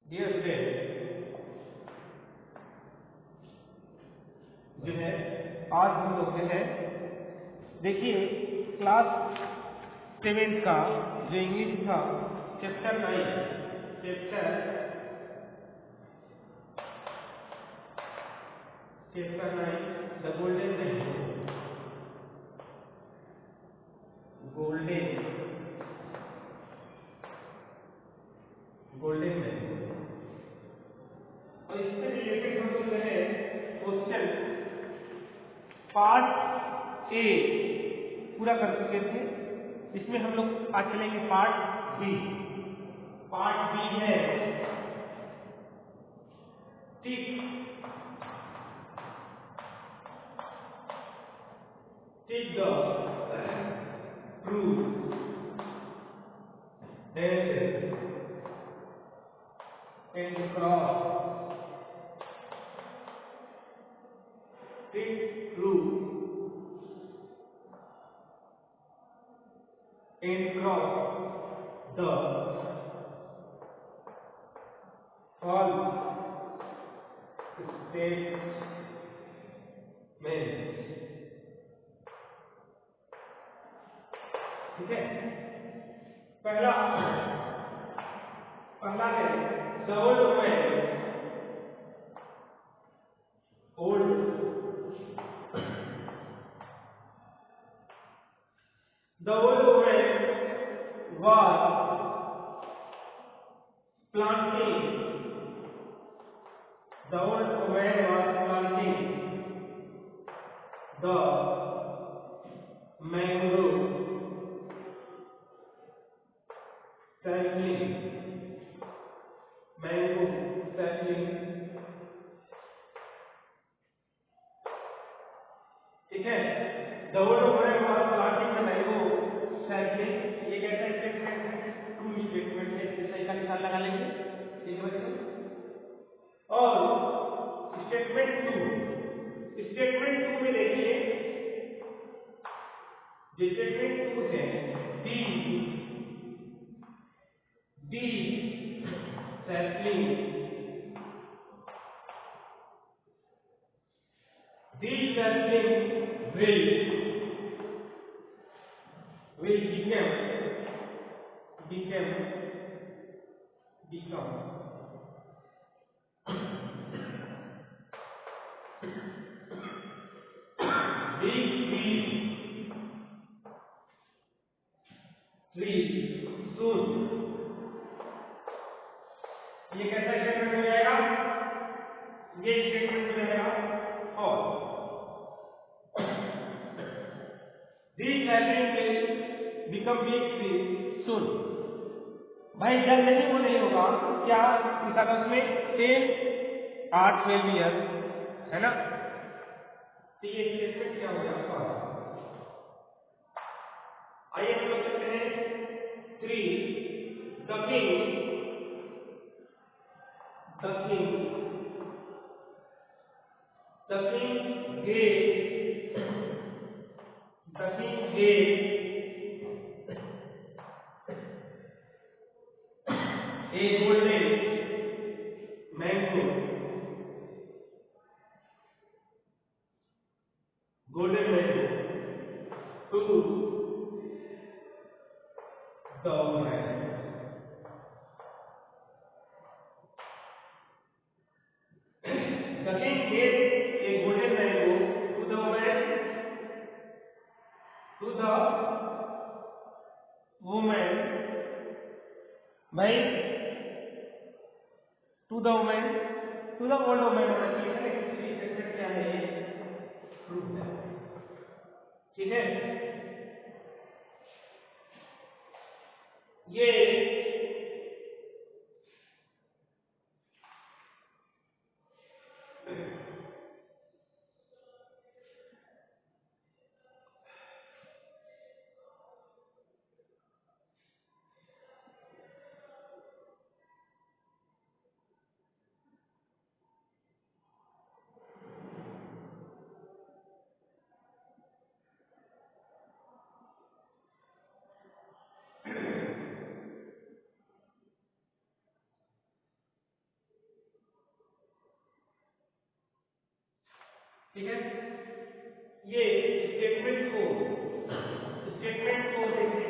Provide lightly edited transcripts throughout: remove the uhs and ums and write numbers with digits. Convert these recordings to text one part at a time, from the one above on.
Dear student, जो है आज हम लोग जो है देखिए क्लास 7 का जो इंग्लिश था chapter 9 the golden mango. Golden mango और इससे रिलेटेड हम लोग जो है क्वेश्चन पार्ट ए पूरा कर चुके थे। इसमें हम लोग आज चलेंगे पार्ट बी। पार्ट बी है tick the true and cross tick true and cross the false statement। ठीक है, पहला है the old woman was planting the old woman was planting the mango sapling ठीक है। The old woman was planting the mango sapling, ये कैसा statement है? True statement है, इसमें सही का निशान लगा लेंगे। ठीक है बच्चों। और स्टेटमेंट 2 में देखिए जो स्टेटमेंट 2 है दी sapling will become big trees soon। ये कैसा स्टेटमेंट हो जाएगा? ये स्टेटमेंट हो जाएगा false. These sapling will become big trees soon। भाई जल्द ही वो नहीं होगा, क्या लिखा था उसमें? 10 or 12 years, है ना? तो ये स्टेटमेंट क्या हो गया? फॉल्स। आइए हम लोग चलते हैं 3 the king gave a golden mango to the woman। The king gave a golden mango to the woman भाई टू द ओल्ड वुमन होना चाहिए था, लेकिन फिर स्टेटमेंट क्या है? ये ट्रू है। ठीक है, ये ठीक है। ये स्टेटमेंट को देखें।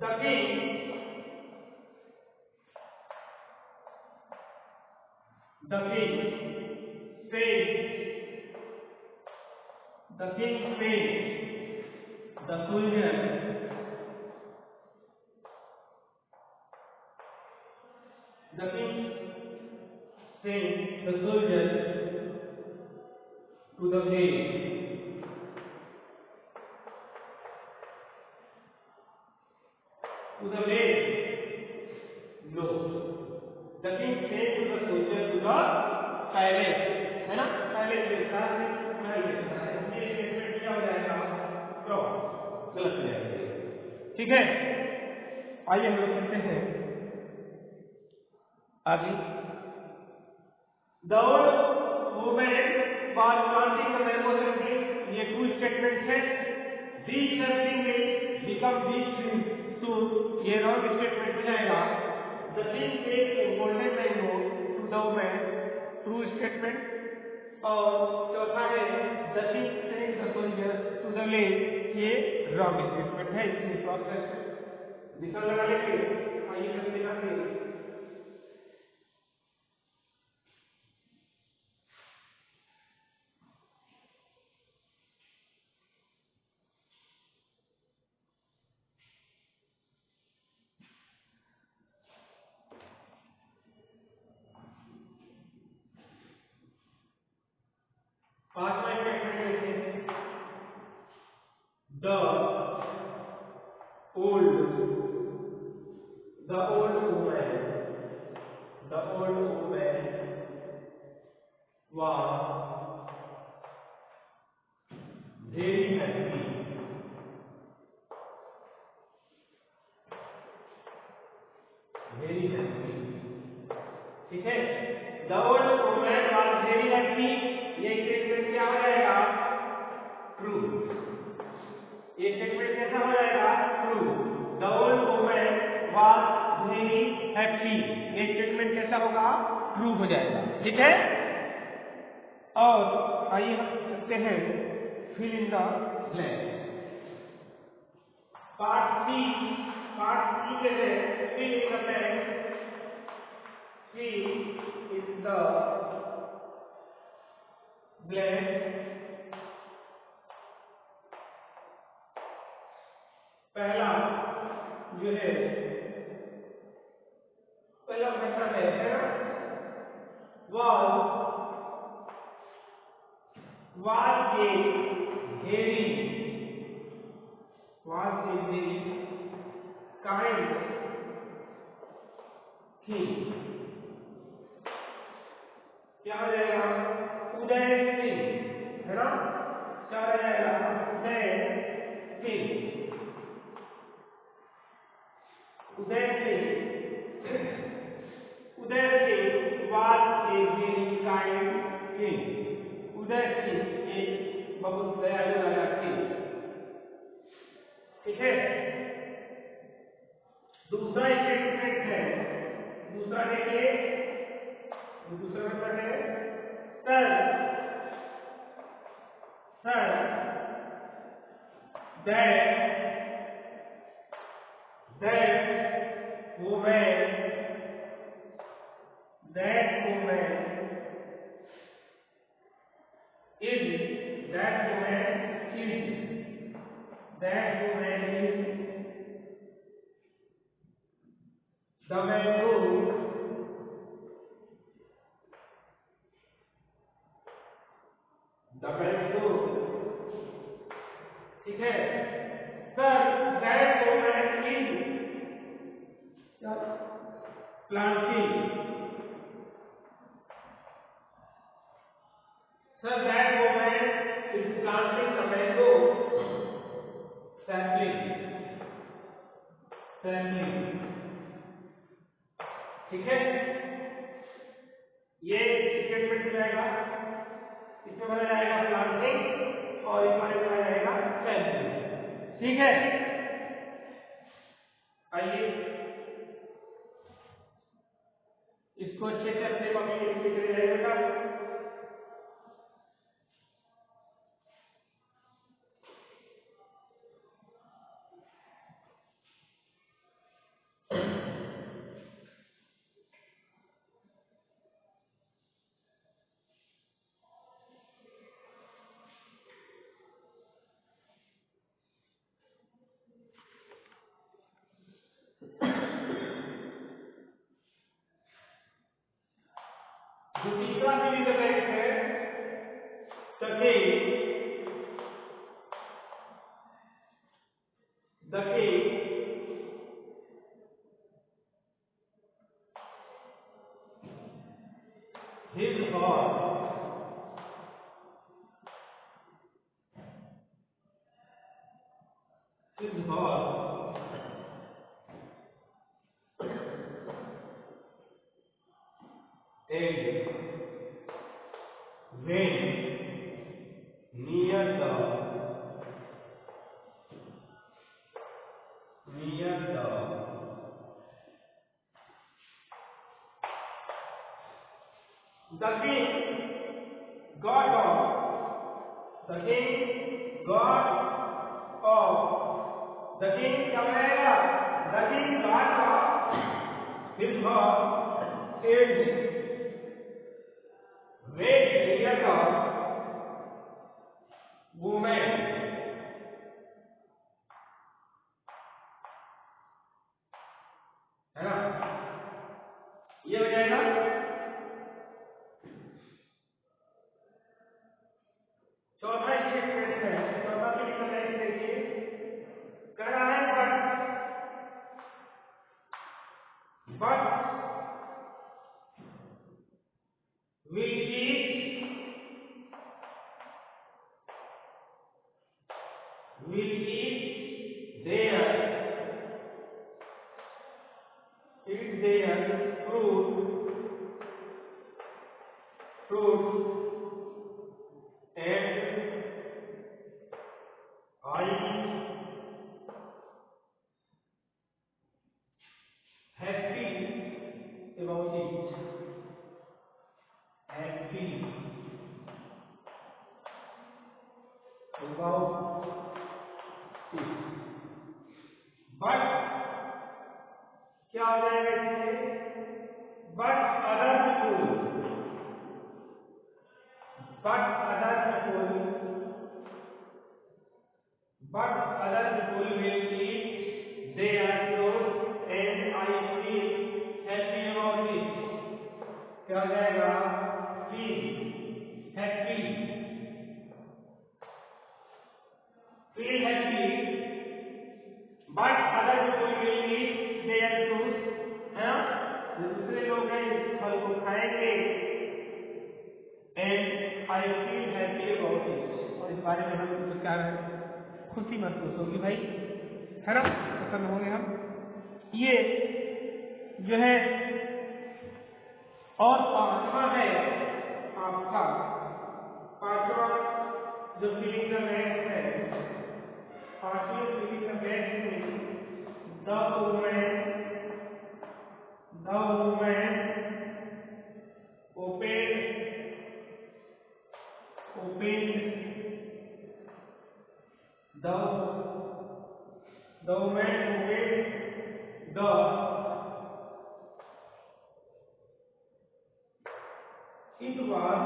The king sent the soldier to the village. No. The king sent to the soldier to the palace. है ना, पैलेस में ये स्टेटमेंट क्या हो जाएगा, क्रॉस, गलत हो जाएगा। ठीक है, आइए हम लोग चलते हैं आगे। The old woman was planting the mango something, ये ट्रू स्टेटमेंट है। These something will become these trees soon, ये रॉन्ग स्टेटमेंट हो जाएगा। The king takes a golden mango to the woman, true statement. और चौथा है the king sent the soldiers to the village, ये wrong statement है, इसलिए क्रॉस करके निशान लगा लेंगे। आइए चलते हैं आगे। पांचवा स्टेटमेंट देखें। The old woman was very happy. ठीक है, the old woman was very happy, ये स्टेटमेंट क्या हो जाएगा, ट्रू। ये स्टेटमेंट कैसा हो जाएगा, true. The old woman was very happy, ये स्टेटमेंट कैसा होगा, ट्रू हो जाएगा। ठीक है, और आइए हम चलते हैं fill in the blank. Part C के है fill in the blank. Fill in the blank. पहला जो है, पहला प्रश्न है ना, was a very kind thing, क्या हो जाएगा, उदय सिंह, है ना, क्या हो जाएगा, Uday Singh was a very kind king, Uday Singh एक बहुत दयालु राजा थे। ठीक है, दूसरा स्टेटमेंट है, दूसरा देखिए, दूसरा मतलब है sir that woman is the mango, ठीक है, sir that woman is planting, sir that woman is planting the mango sapling, ठीक है, ये स्टेटमेंट हो जाएगा, इसमें बोला जाएगा प्लांटिंग और इस बारे में बोला जाएगा सैपलिंग। ठीक है, आइए इसको अच्छे से अपने कॉपी में लिख के चले जाइएगा। जो तीसरा फिल इन द ब्लैंक है, the king his horse and went near the king got off. The king got off. The king क्या हो जाएगा? The king got off his horse and went near the woman. है ना? ये हो जाएगा। चौथा स्टेटमेंट है, चौथा फिल इन द ब्लैंक देखिए, कह रहा है but will eat their fruits and I happy about it. Happy about it. But क्या हो जाएगा इसमें? But other people will eat their fruits and I feel happy about it. क्या हो जाएगा? Feel happy but other people will eat their fruits, है ना? जो दूसरे लोग हैं इस फल को खाएंगे and I feel happy about it. और इस बारे में हमको क्या है? खुशी महसूस होगी भाई, है ना? प्रसन्न होंगे हम। ये जो है, और पांचवा है आपका, पांचवा जो फिल इन द ब्लैंक है, पांचवें फिल इन द ब्लैंक में the women opened the woman opened the it was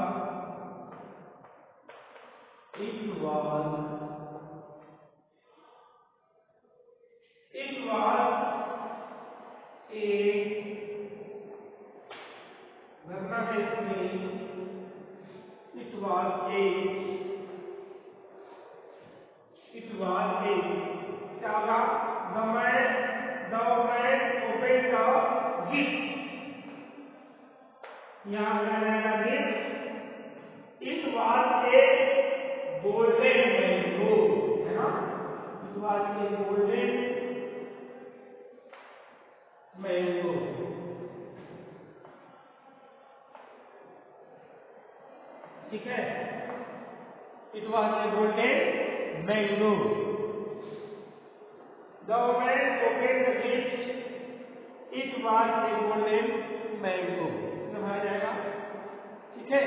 a भरना है इसमें, it was a क्या होगा? the woman opened the gift, यहाँ पे आ जाएगा gift. it was a golden mango, है ना? it was a golden mango, ठीक है? it was a golden mango. The woman opened the gift. It was a golden mango. इसमें भरा जाएगा, ठीक है?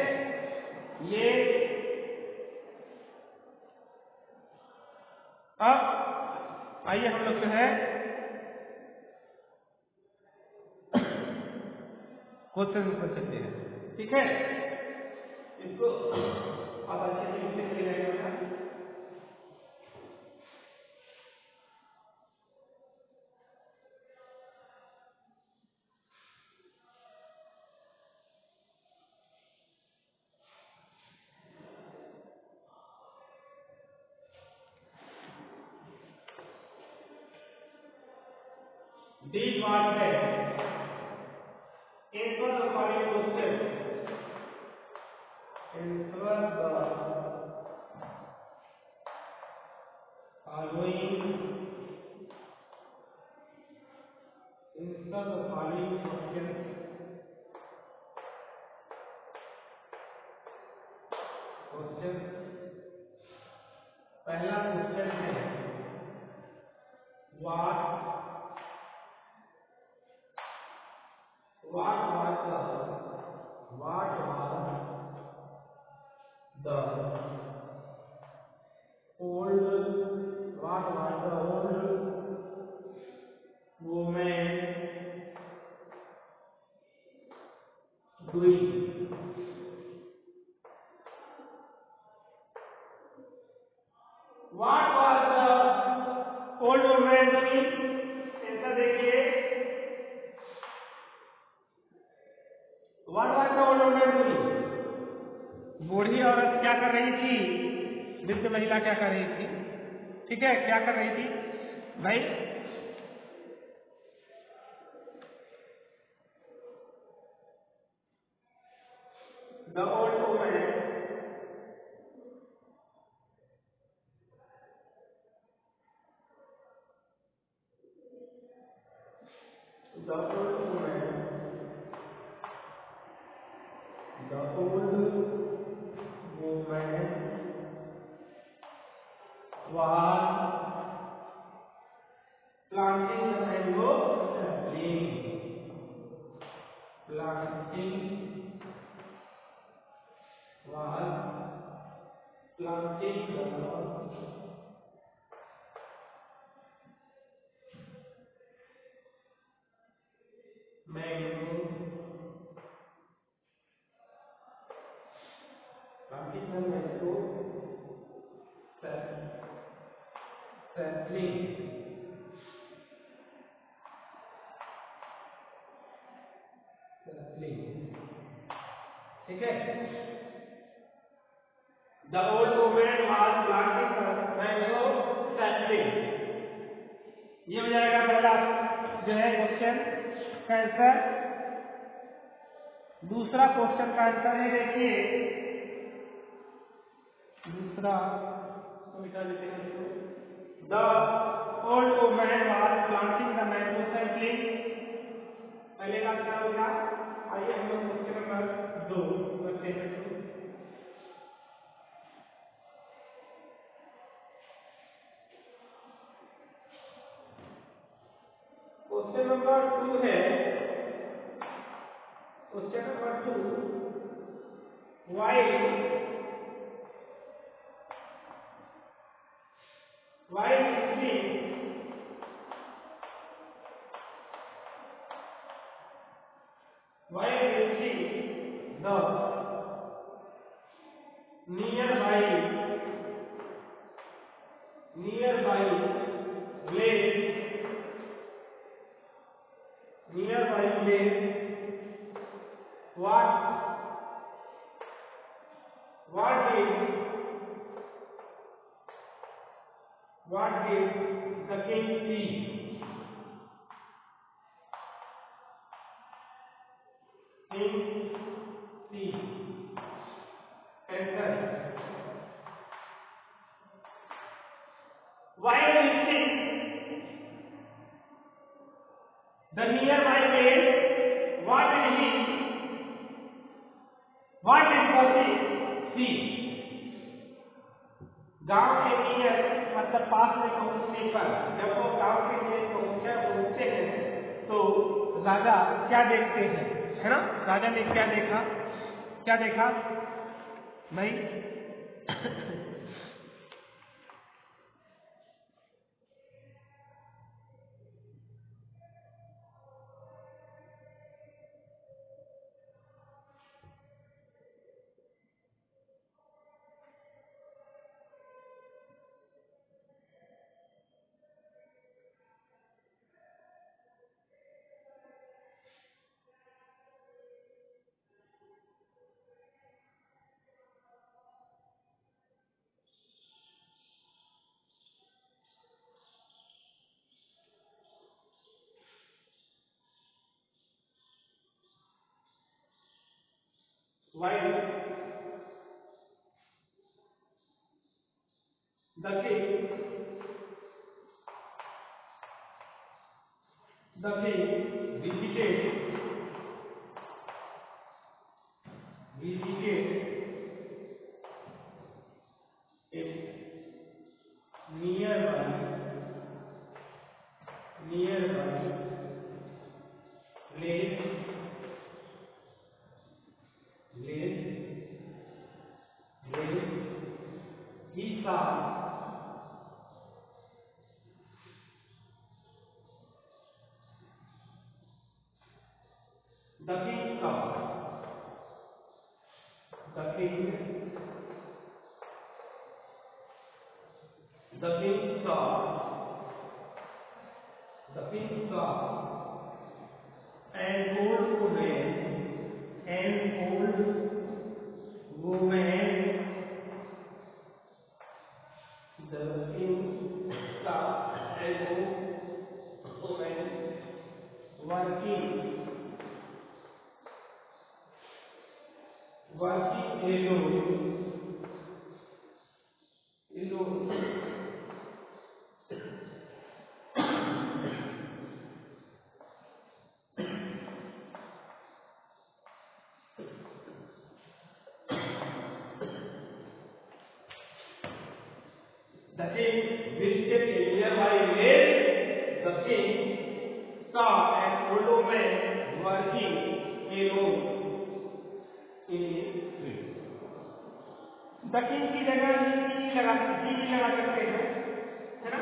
ये अब आइए हम लोग जो है क्वेश्चन पर चलते हैं, ठीक है? इसको आप अच्छे से लिखते चले जाएंगे बेटा। Did what that? Answer the following question. Answer the following question. पहला क्वेश्चन है what was the old woman doing? What was the old woman doing? Answer देखिए. What was the old woman doing? बूढ़ी औरत क्या कर रही थी? वृद्ध महिला क्या कर रही थी? ठीक है, क्या कर रही थी भाई? The old woman was planting the mango sapling. Planting the mango sapling. ठीक है. The old woman was planting the mango sapling. ये हो जाएगा पहला जो है क्वेश्चन का आंसर. दूसरा क्वेश्चन का आंसर है, देखिए दूसरा. The old woman was planting the mango sapling. पहले का क्या हो गया? आइए हम लोग क्वेश्चन नंबर 2 करते हैं. क्वेश्चन नंबर 2 है. Question number 2, while reaching the nearby place, what did the king see? Answer. While reaching the nearby place, what did the king see? गांव के नियर मतलब पास में पहुंचने पर, जब वो गांव के नियर पहुंचते हैं तो राजा क्या देखते हैं, है ना? राजा ने क्या देखा भाई? while the king visited a nearby lake, he saw the king saw an old woman the king saw an old woman working alone The king visited a nearby lake. The king saw an old woman working alone in a field. The king की जगह जी लगा सकते हैं, है ना?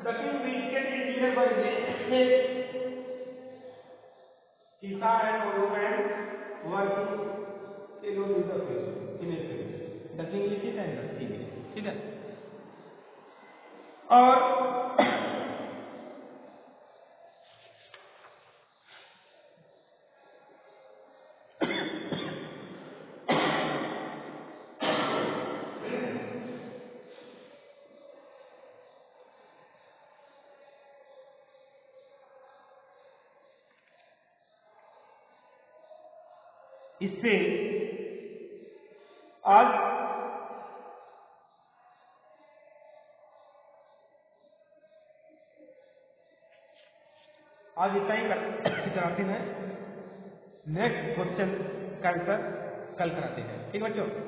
The king visited a nearby lake. He saw an old woman working alone in the field. The king लिखिए and the king लिखिए, ठीक है? और इससे आज इतना ही कराते हैं। नेक्स्ट क्वेश्चन का आंसर कल कराते हैं, ठीक बच्चों।